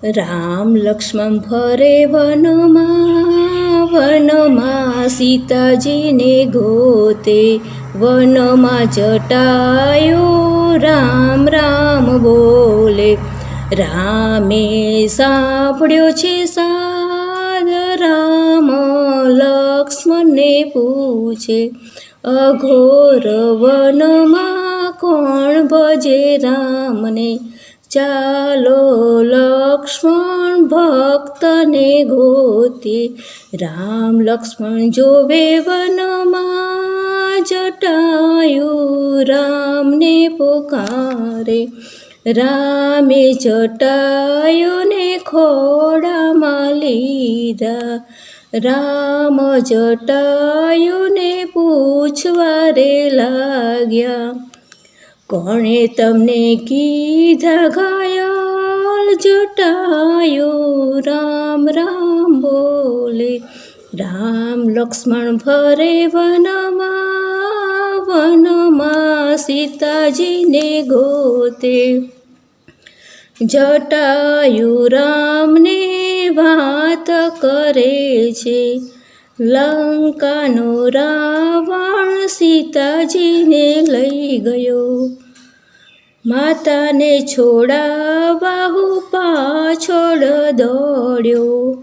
રામ લક્ષ્મણ ફરે વનમાં સીતાજીને ગોતે, વનમાં જટાયુ રામ રામ બોલે. રામે સાંભળ્યો છે સાદ, રામ લક્ષ્મણને પૂછે, અઘોર વનમાં કોણ ભજે રામને? ચાલો લક્ષ્મણ ભક્તને ગોતે. રામ લક્ષ્મણ જોવે વનમાં, જટાયુ રામને પોકારે. રામે જટાયુને ખોળામાં લીધા, રામ જટાયુને પૂછવા રે લાગ્યા, કોણે તમને કીધા ઘાયલ? જટાયુ રામ રામ બોલે. રામ લક્ષ્મણ ફરે વનમાં સીતાજીને ગોતે, જટાયુ રામને વાત કરે છે, લંકાનો રાવણ સીતાજીને લઈ ગયો. માતાને છોડાવવા હું પાછળ દોડ્યો,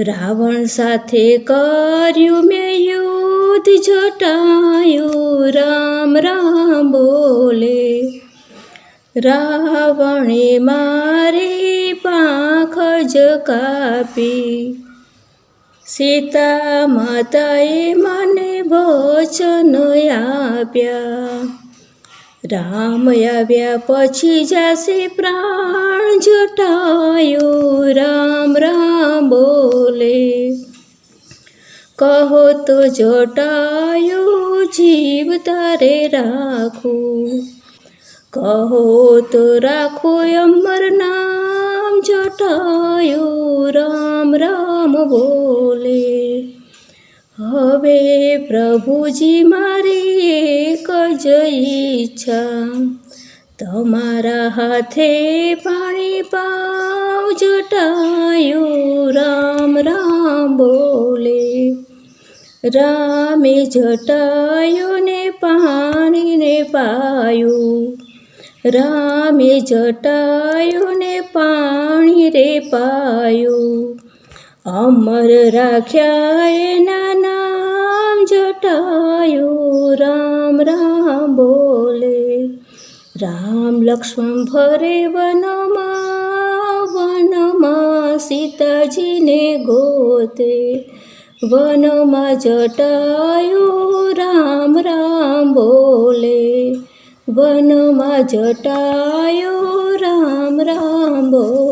રાવણ સાથે કર્યું મેં યુદ્ધ. જટાયુ રામ રામ બોલે. રાવણે મારી પાંખ જ કાપી, સીતા માતાએ મને વચન આપ્યા, રામ આવ્યા પછી જાશે પ્રાણ. જટાયુ રામ રામ બોલે. કહો તો જટાયુ જીવ તારે રાખું, કહો તો રાખું અમર નામ. જટાયુ રામ રામ બોલે. હવે પ્રભુજી મારી એક જ ઈચ્છા, તમારા હાથે પાણી પાવ. જટાયુ રામ રામ બોલે. રામે જટાયુને પાણીને પાયું, રામે જટાયુને પાણી રે પાયું. અમર રાખ્યા એના નામ. જટાયુ રામ રામ બોલે. રામ લક્ષ્મણ ફરે વનમાં સીતાજીને ગોતે, વનમાં જટાયુ રામ રામ બોલે. વનમાં જટાયુ રામ રામ બોલે.